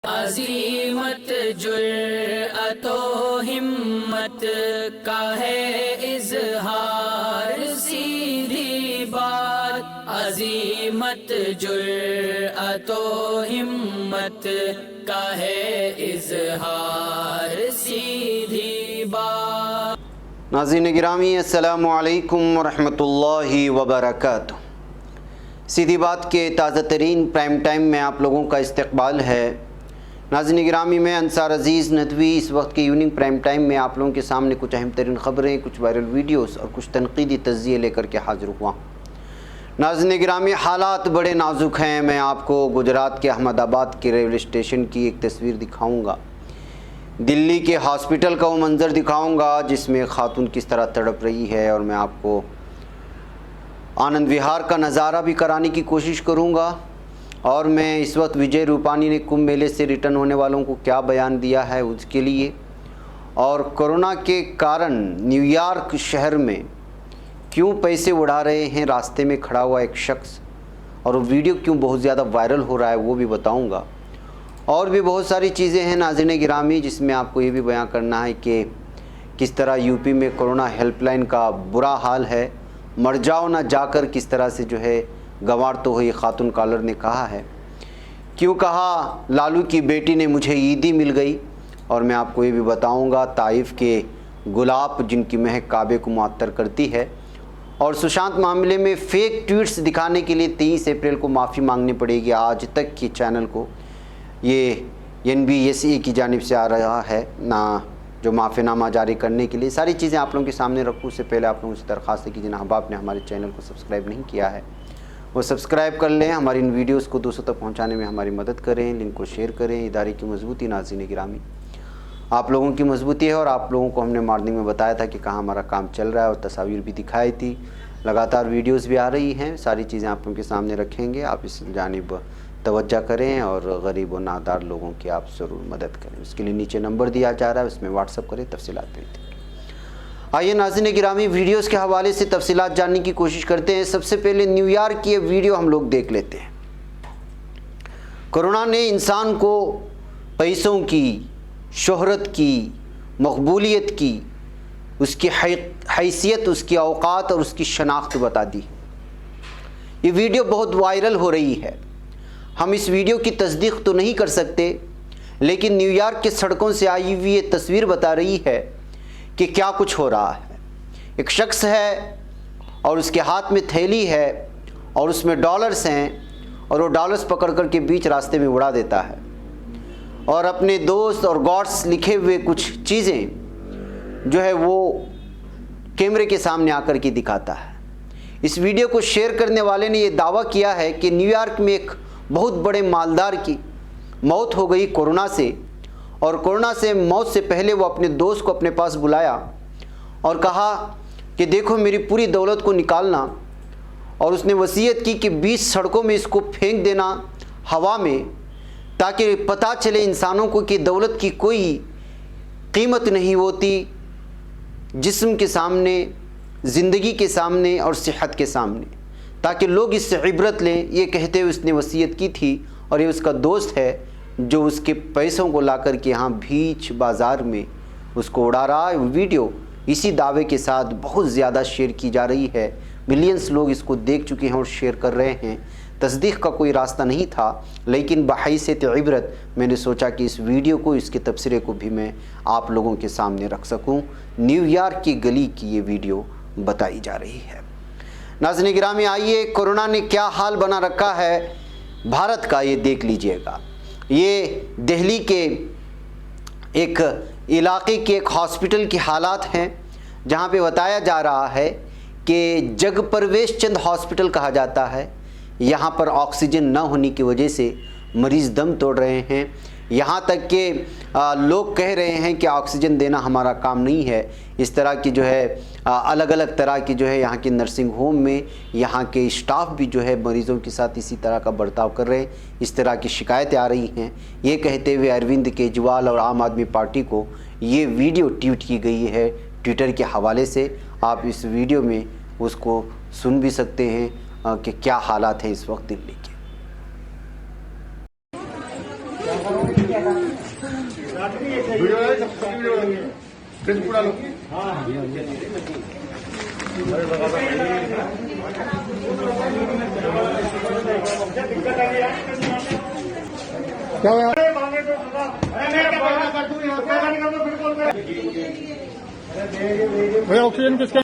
अज़ीमत जुर्अतो हिम्मत का है इज़हार, सीधी बात। अज़ीमत जुर्अतो हिम्मत का है इज़हार, सीधी बात। नाज़रीन गिरामी, अस्सलामु अलैकुम वरहमतुल्लाहि वबरकातुहू। सीधी बात के ताज़ा तरीन प्राइम टाइम में आप लोगों का इस्तकबाल है। नाज़रीन गिरामी, मैं अंसार अज़ीज़ नदवी इस वक्त के इवनिंग प्राइम टाइम में आप लोगों के सामने कुछ अहम तरीन ख़बरें, कुछ वायरल वीडियोस और कुछ तनक़ीदी तज़्ज़िये लेकर के हाज़िर हुआ हूँ। नाज़रीन गिरामी, हालात बड़े नाजुक हैं। मैं आपको गुजरात के अहमदाबाद के रेलवे स्टेशन की एक तस्वीर दिखाऊँगा, दिल्ली के हॉस्पिटल का वो मंज़र दिखाऊँगा जिसमें खातून किस तरह तड़प रही है, और मैं आपको आनंद विहार का नज़ारा भी कराने की कोशिश करूँगा। और मैं इस वक्त विजय रूपानी ने कुंभ मेले से रिटर्न होने वालों को क्या बयान दिया है उसके लिए, और कोरोना के कारण न्यूयॉर्क शहर में क्यों पैसे उड़ा रहे हैं रास्ते में खड़ा हुआ एक शख्स, और वो वीडियो क्यों बहुत ज़्यादा वायरल हो रहा है वो भी बताऊंगा। और भी बहुत सारी चीज़ें हैं नाज़रीन गिरामी, जिसमें आपको ये भी बयान करना है कि किस तरह यूपी में कोरोना हेल्पलाइन का बुरा हाल है। मर जाओ ना जाकर किस तरह से जो है गंवार तो हुई खातून कॉलर ने कहा है। क्यों कहा लालू की बेटी ने मुझे ईदी मिल गई। और मैं आपको ये भी बताऊंगा ताइफ के गुलाब जिनकी महक काबे को मुअत्तर करती है। और सुशांत मामले में फेक ट्वीट्स दिखाने के लिए 23 अप्रैल को माफ़ी मांगनी पड़ेगी आज तक की चैनल को। ये NBSA की जानिब से आ रहा है ना, जो माफ़ीनामा जारी करने के लिए। सारी चीज़ें आप लोगों के सामने रखूँ उससे पहले आप लोगों से दरख्वास्त है कि जनाब आपने हमारे चैनल को सब्सक्राइब नहीं किया है वो सब्सक्राइब कर लें। हमारी इन वीडियोस को दूसरों तक पहुंचाने में हमारी मदद करें, लिंक को शेयर करें। इदारे की मजबूती नाज़रीन गिरामी आप लोगों की मजबूती है, और आप लोगों को हमने मॉर्निंग में बताया था कि कहाँ हमारा काम चल रहा है, और तस्वीर भी दिखाई थी। लगातार वीडियोज़ भी आ रही हैं, सारी चीज़ें आप लोगों के सामने रखेंगे। आप इस जानिब तवज्जो करें और गरीब व नादार लोगों की आप ज़रूर मदद करें। उसके लिए नीचे नंबर दिया जा रहा है, उसमें व्हाट्सअप करें, तफसीलात भेज दें। आइए नाज़रीन गिरामी, वीडियोस के हवाले से तफसीलात जानने की कोशिश करते हैं। सबसे पहले न्यूयॉर्क की ये वीडियो हम लोग देख लेते हैं। कोरोना ने इंसान को पैसों की, शोहरत की, मकबूलियत की, उसकी हैसियत, उसकी औकात और उसकी शनाख्त बता दी। ये वीडियो बहुत वायरल हो रही है। हम इस वीडियो की तस्दीक तो नहीं कर सकते, लेकिन न्यूयॉर्क के सड़कों से आई हुई ये तस्वीर बता रही है कि क्या कुछ हो रहा है। एक शख्स है और उसके हाथ में थैली है और उसमें डॉलर्स हैं, और वो डॉलर्स पकड़ कर के बीच रास्ते में उड़ा देता है, और अपने दोस्त और गॉड्स लिखे हुए कुछ चीज़ें जो है वो कैमरे के सामने आकर के दिखाता है। इस वीडियो को शेयर करने वाले ने ये दावा किया है कि न्यूयॉर्क में एक बहुत बड़े मालदार की मौत हो गई कोरोना से, और कोरोना से मौत से पहले वो अपने दोस्त को अपने पास बुलाया और कहा कि देखो मेरी पूरी दौलत को निकालना, और उसने वसीयत की कि 20 सड़कों में इसको फेंक देना हवा में, ताकि पता चले इंसानों को कि दौलत की कोई कीमत नहीं होती जिस्म के सामने, ज़िंदगी के सामने और सेहत के सामने, ताकि लोग इससे इबरत लें। ये कहते हुए उसने वसीयत की थी, और ये उसका दोस्त है जो उसके पैसों को ला कर के यहाँ बीच बाज़ार में उसको उड़ा रहा है। वीडियो इसी दावे के साथ बहुत ज़्यादा शेयर की जा रही है। मिलियंस लोग इसको देख चुके हैं और शेयर कर रहे हैं। तस्दीक का कोई रास्ता नहीं था, लेकिन बहैसियत इबरत मैंने सोचा कि इस वीडियो को, इसके तबसरे को भी मैं आप लोगों के सामने रख सकूँ। न्यूयॉर्क की गली की ये वीडियो बताई जा रही है। नाज़रीन गिरामी, आइए कोरोना ने क्या हाल बना रखा है भारत का, ये देख लीजिएगा। ये दिल्ली के एक इलाके के एक हॉस्पिटल की हालात हैं, जहाँ पे बताया जा रहा है कि जगप्रवेश चंद हॉस्पिटल कहा जाता है। यहाँ पर ऑक्सीजन न होने की वजह से मरीज़ दम तोड़ रहे हैं। यहाँ तक कि लोग कह रहे हैं कि ऑक्सीजन देना हमारा काम नहीं है। इस तरह की जो है अलग अलग तरह की जो है यहाँ की नर्सिंग होम में यहाँ के स्टाफ भी जो है मरीज़ों के साथ इसी तरह का बर्ताव कर रहे हैं। इस तरह की शिकायतें आ रही हैं। ये कहते हुए अरविंद केजरीवाल और आम आदमी पार्टी को ये वीडियो ट्वीट की गई है ट्विटर के हवाले से। आप इस वीडियो में उसको सुन भी सकते हैं कि क्या हालात हैं इस वक्त दिल्ली के। वीडियो है, सब वीडियो है। फेसबुक डालो। क्या हुआ? भैया ऑक्सीजन किसका?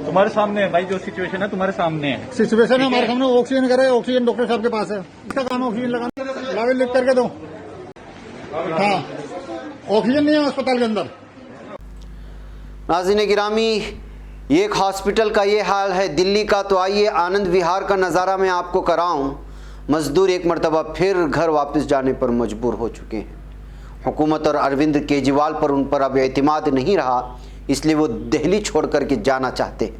तुम्हारे सामने है भाई, जो सिचुएशन है तुम्हारे सामने है। सिचुएशन है हमारे सामने। ऑक्सीजन करे, ऑक्सीजन डॉक्टर साहब के पास है। इसका काम ऑक्सीजन लगाना। लावे लिख करके दो। हाँ, ऑक्सीजन नहीं है अस्पताल के अंदर। नाज़रीन गिरामी, एक हॉस्पिटल का ये हाल है दिल्ली का, तो आइए आनंद विहार का नज़ारा मैं आपको कराऊं। मजदूर एक मरतबा फिर घर वापस जाने पर मजबूर हो चुके हैं। हुकूमत और अरविंद केजरीवाल पर उन पर अब एतमाद नहीं रहा, इसलिए वो दिल्ली छोड़ कर के जाना चाहते हैं।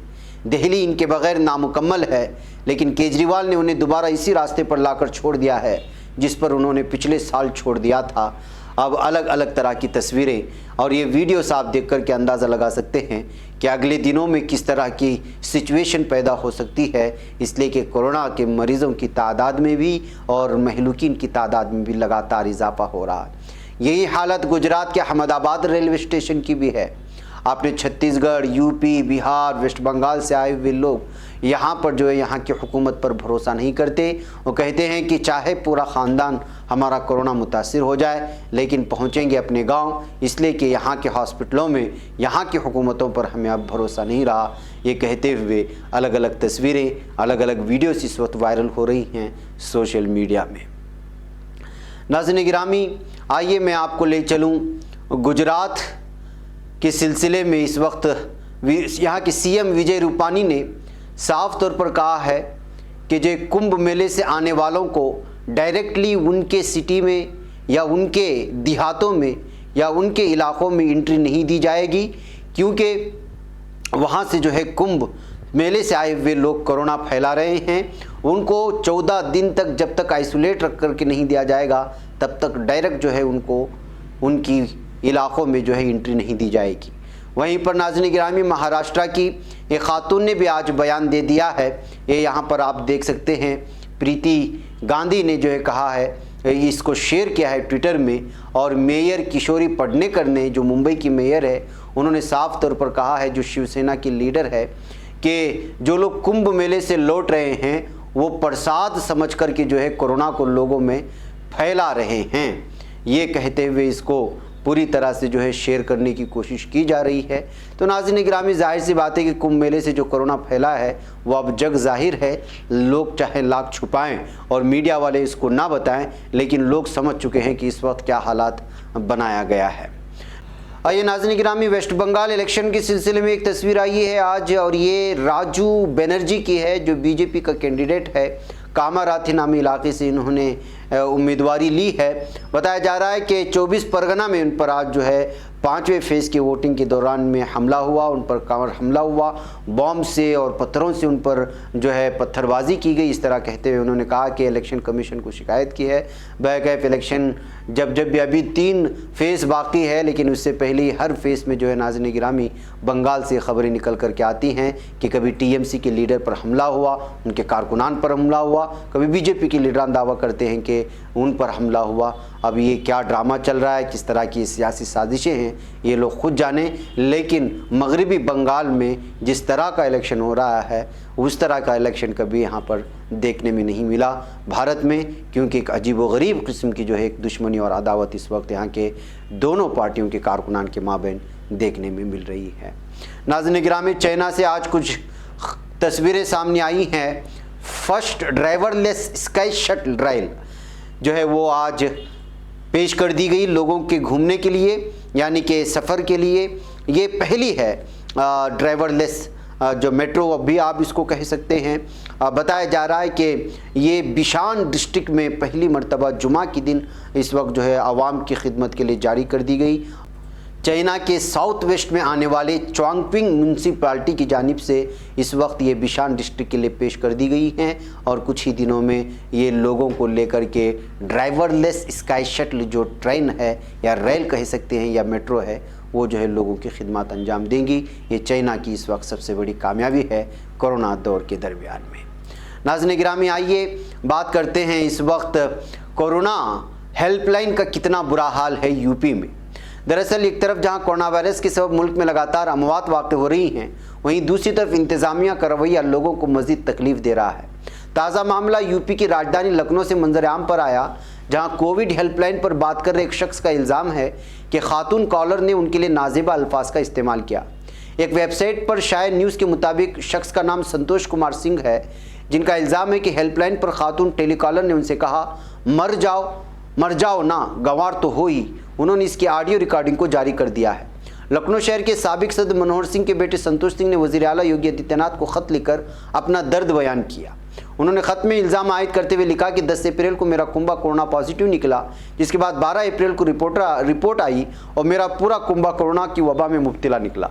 दिल्ली इनके बगैर नामुकम्मल है, लेकिन केजरीवाल ने उन्हें दोबारा इसी रास्ते पर लाकर छोड़ दिया है जिस पर उन्होंने पिछले साल छोड़ दिया था। अब अलग अलग तरह की तस्वीरें और ये वीडियोस आप देख कर के अंदाज़ा लगा सकते हैं कि अगले दिनों में किस तरह की सिचुएशन पैदा हो सकती है, इसलिए कि कोरोना के मरीज़ों की तादाद में भी और महलूकीन की तादाद में भी लगातार इजाफा हो रहा है। यही हालत गुजरात के अहमदाबाद रेलवे स्टेशन की भी है। आपने छत्तीसगढ़, यूपी, बिहार, वेस्ट बंगाल से आए हुए लोग यहाँ पर जो है यहाँ की हुकूमत पर भरोसा नहीं करते। वो कहते हैं कि चाहे पूरा ख़ानदान हमारा कोरोना मुतासिर हो जाए, लेकिन पहुँचेंगे अपने गांव, इसलिए कि यहाँ के हॉस्पिटलों में यहाँ की हुकूमतों पर हमें अब भरोसा नहीं रहा। ये कहते हुए अलग अलग तस्वीरें, अलग अलग वीडियोस इस वक्त वायरल हो रही हैं सोशल मीडिया में। नाज़रीन गिरामी, आइए मैं आपको ले चलूँ गुजरात के सिलसिले में। इस वक्त यहाँ के सीएम विजय रूपानी ने साफ तौर पर कहा है कि जो कुंभ मेले से आने वालों को डायरेक्टली उनके सिटी में या उनके देहातों में या उनके इलाकों में एंट्री नहीं दी जाएगी, क्योंकि वहाँ से जो है कुंभ मेले से आए हुए लोग कोरोना फैला रहे हैं। उनको 14 दिन तक जब तक आइसोलेट रख करके नहीं दिया जाएगा, तब तक डायरेक्ट जो है उनको उनकी इलाकों में जो है एंट्री नहीं दी जाएगी। वहीं पर नाज़रीन गिरामी, महाराष्ट्र की एक खातून ने भी आज बयान दे दिया है। ये यहाँ पर आप देख सकते हैं, प्रीति गांधी ने जो है कहा है, इसको शेयर किया है ट्विटर में। और मेयर किशोरी पडनेकर ने, जो मुंबई की मेयर है, उन्होंने साफ तौर पर कहा है, जो शिवसेना की लीडर है, कि जो लोग कुंभ मेले से लौट रहे हैं वो प्रसाद समझ कर के जो है कोरोना को लोगों में फैला रहे हैं। ये कहते हुए इसको पूरी तरह से जो है शेयर करने की कोशिश की जा रही है। तो नाज़रीन गिरामी, जाहिर सी बात है कि कुंभ मेले से जो कोरोना फैला है वो अब जग जाहिर है। लोग चाहे लाख छुपाएं और मीडिया वाले इसको ना बताएं, लेकिन लोग समझ चुके हैं कि इस वक्त क्या हालात बनाया गया है। आइए नाज़रीन गिरामी, वेस्ट बंगाल इलेक्शन के सिलसिले में एक तस्वीर आई है आज, और ये राजू बनर्जी की है, जो बीजेपी का कैंडिडेट है। कामाराथी नामी इलाके से इन्होंने उम्मीदवारी ली है। बताया जा रहा है कि 24 परगना में उन पर आज जो है 5वें फेज़ की वोटिंग के दौरान में हमला हुआ, उन पर हमला हुआ, बॉम्ब से और पत्थरों से उन पर जो है पत्थरबाजी की गई। इस तरह कहते हुए उन्होंने कहा कि इलेक्शन कमीशन को शिकायत की है। बैकैफ इलेक्शन जब भी अभी 3 फेज़ बाकी है, लेकिन उससे पहले हर फेज़ में जो है नाज़रीन गिरामी बंगाल से खबरें निकल कर के आती हैं कि कभी टीएमसी के लीडर पर हमला हुआ, उनके कारकुनान पर हमला हुआ, कभी बीजेपी के लीडरान दावा करते हैं कि उन पर हमला हुआ। अब ये क्या ड्रामा चल रहा है, किस तरह की सियासी साजिशें हैं, ये लोग खुद जाने। लेकिन मगरिबी बंगाल में जिस तरह का इलेक्शन हो रहा है, उस तरह का इलेक्शन कभी यहाँ पर देखने में नहीं मिला भारत में, क्योंकि एक अजीब व गरीब किस्म की जो है एक दुश्मनी और अदावत इस वक्त यहाँ के दोनों पार्टियों के कारकुनान के माबैन देखने में मिल रही है। नाज़रीन गिरामी, चाइना से आज कुछ तस्वीरें सामने आई हैं। First driverless sky shuttle rail जो है वो आज पेश कर दी गई लोगों के घूमने के लिए, यानी कि सफ़र के लिए। ये पहली है ड्राइवरलेस जो मेट्रो, अब भी आप इसको कह सकते हैं। बताया जा रहा है कि ये बिशान डिस्ट्रिक्ट में पहली मर्तबा जुमा के दिन इस वक्त जो है आवाम की खिदमत के लिए जारी कर दी गई। चाइना के साउथ वेस्ट में आने वाले चुआंगपिंग म्यूनसिपालिटी की जानिब से इस वक्त ये बिशान डिस्ट्रिक्ट के लिए पेश कर दी गई हैं, और कुछ ही दिनों में ये लोगों को लेकर के ड्राइवरलेस स्काई शटल जो ट्रेन है या रेल कह सकते हैं या मेट्रो है, वो जो है लोगों की खिदमत अंजाम देंगी। ये चाइना की इस वक्त सबसे बड़ी कामयाबी है कोरोना दौर के दरमियान में। नाज़रीन गिरामी, आइए बात करते हैं इस वक्त कोरोना हेल्पलाइन का कितना बुरा हाल है यूपी में। दरअसल एक तरफ जहां कोरोना वायरस के सबब मुल्क में लगातार अमवात वाक़ हो रही हैं, वहीं दूसरी तरफ इंतज़ामिया का रवैया लोगों को मज़ीद तकलीफ दे रहा है। ताज़ा मामला यूपी की राजधानी लखनऊ से मंजर आम पर आया, जहां कोविड हेल्पलाइन पर बात कर रहे एक शख्स का इल्ज़ाम है कि खातून कॉलर ने उनके लिए नाज़ेबा अल्फाज का इस्तेमाल किया। एक वेबसाइट पर शाये न्यूज़ के मुताबिक शख्स का नाम संतोष कुमार सिंह है, जिनका इल्ज़ाम है कि हेल्पलाइन पर खातून टेलीकॉलर ने उनसे कहा, मर जाओ ना, गंवार तो हो ही। उन्होंने इसकी ऑडियो रिकॉर्डिंग को जारी कर दिया है। लखनऊ शहर के साबिक सदर मनोहर सिंह के बेटे संतोष सिंह ने वज़ीर आला योगी आदित्यनाथ को ख़त लिखकर अपना दर्द बयान किया। उन्होंने ख़त में इल्ज़ाम आयद करते हुए लिखा कि 10 अप्रैल को मेरा कुंभा कोरोना पॉजिटिव निकला, जिसके बाद 12 अप्रैल को रिपोर्ट आई और मेरा पूरा कुंभा कोरोना की वबा में मुब्तला निकला।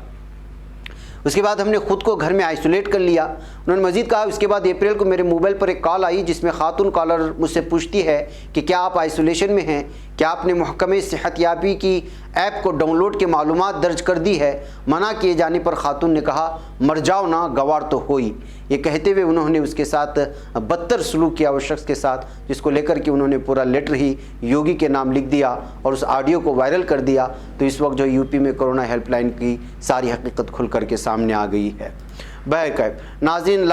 उसके बाद हमने खुद को घर में आइसोलेट कर लिया। उन्होंने मजीद कहा, उसके बाद अप्रैल को मेरे मोबाइल पर एक कॉल आई, जिसमें खातून कॉलर मुझसे पूछती है कि क्या आप आइसोलेशन में हैं, क्या आपने महकमे सेहतयाबी की ऐप को डाउनलोड के मालूमात दर्ज कर दी है। मना किए जाने पर खातून ने कहा, मर जाओ ना, गंवार तो हो ही। ये कहते हुए उन्होंने उसके साथ बदतर सलूक किया उस शख्स के साथ, जिसको लेकर के उन्होंने पूरा लेटर ही योगी के नाम लिख दिया और उस ऑडियो को वायरल कर दिया। तो इस वक्त जो यूपी में कोरोना हेल्पलाइन की सारी हकीकत खुल करके सामने आ गई है। बहरकैफ नाज़रीन,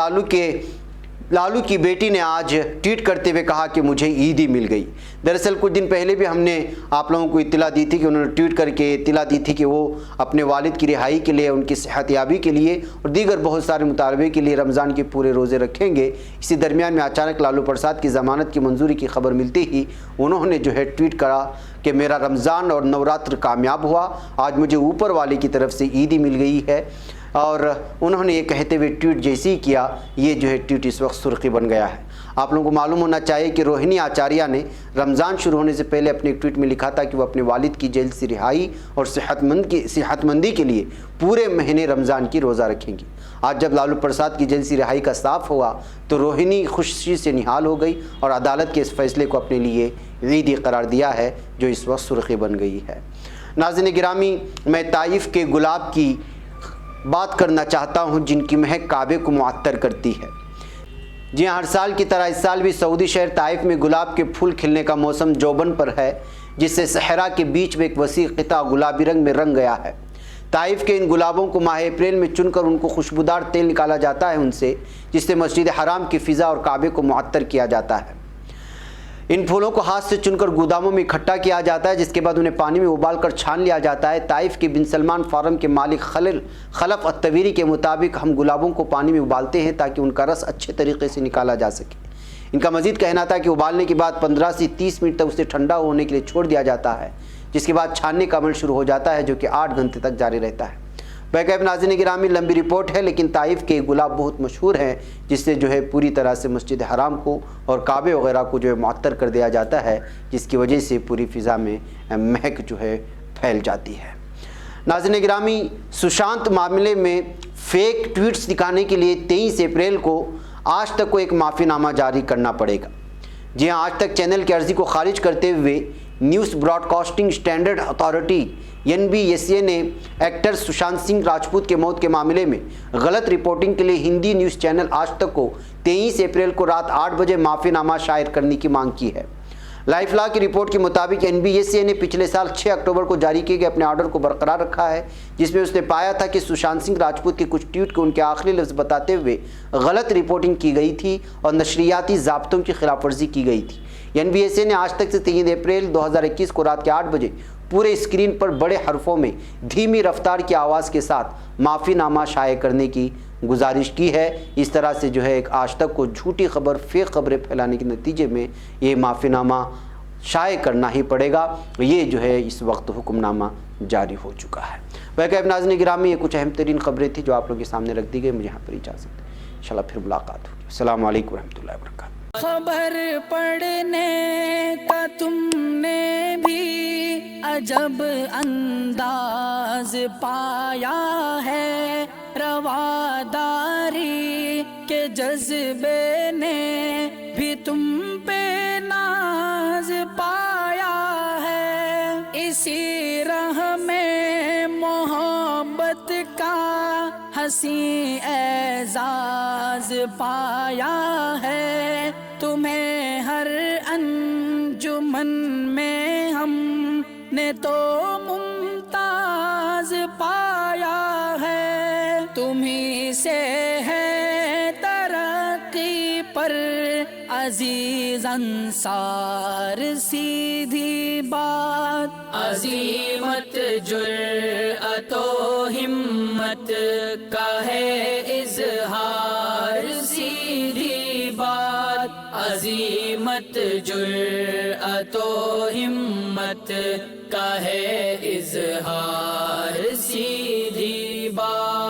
लालू की बेटी ने आज ट्वीट करते हुए कहा कि मुझे ईदी मिल गई। दरअसल कुछ दिन पहले भी हमने आप लोगों को इत्तला दी थी कि उन्होंने ट्वीट करके इत्तला दी थी कि वो अपने वालिद की रिहाई के लिए, उनकी सेहतयाबी के लिए और दीगर बहुत सारे मुतालबे के लिए रमज़ान के पूरे रोज़े रखेंगे। इसी दरमियान में अचानक लालू प्रसाद की ज़मानत की मंजूरी की खबर मिलते ही उन्होंने जो है ट्वीट करा कि मेरा रमज़ान और नवरात्र कामयाब हुआ, आज मुझे ऊपर वाले की तरफ से ईदी मिल गई है। और उन्होंने ये कहते हुए ट्वीट जैसे ही किया, ये जो है ट्वीट इस वक्त सुर्खी बन गया है। आप लोगों को मालूम होना चाहिए कि रोहिणी आचार्य ने रमज़ान शुरू होने से पहले अपने एक ट्वीट में लिखा था कि वो अपने वालिद की जेल से रिहाई और सेहतमंदी के लिए पूरे महीने रमज़ान की रोज़ा रखेंगी। आज जब लालू प्रसाद की जेल से रिहाई का साफ हुआ तो रोहिणी खुशी से निहाल हो गई और अदालत के इस फैसले को अपने लिए ईदी करार दिया है, जो इस वक्त सुर्खी बन गई है। नाज़रीन गिरामी, मैं ताइफ के गुलाब की बात करना चाहता हूं, जिनकी महक काबे को मुअत्तर करती है। जी हाँ, हर साल की तरह इस साल भी सऊदी शहर ताइफ में गुलाब के फूल खिलने का मौसम जोबन पर है, जिससे सहरा के बीच में एक वसी क़िता गुलाबी रंग में रंग गया है। ताइफ के इन गुलाबों को माह अप्रैल में चुनकर उनको खुशबूदार तेल निकाला जाता है उनसे, जिससे मस्जिद हराम की फ़िज़ा और काबे को मुअत्तर किया जाता है। इन फूलों को हाथ से चुनकर गोदामों में इकट्ठा किया जाता है, जिसके बाद उन्हें पानी में उबालकर छान लिया जाता है। ताइफ के बिन सलमान फार्म के मालिक खलफ अत्तवीरी के मुताबिक हम गुलाबों को पानी में उबालते हैं ताकि उनका रस अच्छे तरीके से निकाला जा सके। इनका मजीद कहना था कि उबालने के बाद 15 से 30 मिनट तक उसे ठंडा होने के लिए छोड़ दिया जाता है, जिसके बाद छानने का अमल शुरू हो जाता है, जो कि 8 घंटे तक जारी रहता है। बैकअप नाज़रीन गिरामी, लंबी रिपोर्ट है, लेकिन ताइफ के गुलाब बहुत मशहूर हैं, जिससे जो है पूरी तरह से मस्जिद हराम को और काबे वगैरह को जो है मुअत्तर कर दिया जाता है, जिसकी वजह से पूरी फ़िज़ा में महक जो है फैल जाती है। नाज़रीन गिरामी, सुशांत मामले में फेक ट्वीट्स दिखाने के लिए 23 अप्रैल को आज तक को एक माफ़ीनामा जारी करना पड़ेगा। जी हाँ, आज तक चैनल की अर्जी को खारिज करते हुए news broadcasting standard authority NBSA ने एक्टर सुशांत सिंह राजपूत के मौत के मामले में गलत रिपोर्टिंग के लिए हिंदी न्यूज़ चैनल आज तक को 23 अप्रैल को रात 8 बजे माफ़ीनामा शायर करने की मांग की है। लाइफ लॉ की रिपोर्ट के मुताबिक NBSA ने पिछले साल 6 अक्टूबर को जारी किए गए अपने ऑर्डर को बरकरार रखा है, जिसमें उसने पाया था कि सुशांत सिंह राजपूत के कुछ ट्वीट को उनके आखिरी लफ्ज़ बताते हुए गलत रिपोर्टिंग की गई थी और नशरियाती ज़ाब्तों की खिलाफवर्जी की गई थी। NBSA ने आज तक से 3 अप्रैल 2021 को रात के 8 बजे पूरे स्क्रीन पर बड़े हरफों में धीमी रफ्तार की आवाज़ के साथ माफ़ीनामा शाये करने की गुजारिश की है। इस तरह से जो है एक आज तक को झूठी खबर, फेक खबरें फैलाने के नतीजे में ये माफ़ीनामा शाये करना ही पड़ेगा। ये जो है इस वक्त हुक्मनामा जारी हो चुका है। वैसे नाज़रीन गिरामी, ये कुछ अहम तरीन खबरें थी जो आप लोगों के सामने रख दी गई। मुझे यहाँ पर इजाज़त है, इंशाल्लाह फिर मुलाकात होगी। अस्सलामु अलैकुम रहमतुल्लाहि व बरकातहू। खबर पढ़ने का तुमने भी अजब अंदाज पाया है, रवादारी के जज्बे ने भी तुम पे नाज पाया है। इसी राह में मोहब्बत का हंसी एजाज पाया है, तुम्हें हर अंजुमन दुश्मन में हमने तो मुमताज पाया है। तुम्ही से है तरक्की पर अजीज अंसार, सीधी बात अजीमत जुर्अतो हिम्मत का है इजहार, सीधी बात अजीमत जुर्अतो हिम्मत का है इजहार, सीधी बात।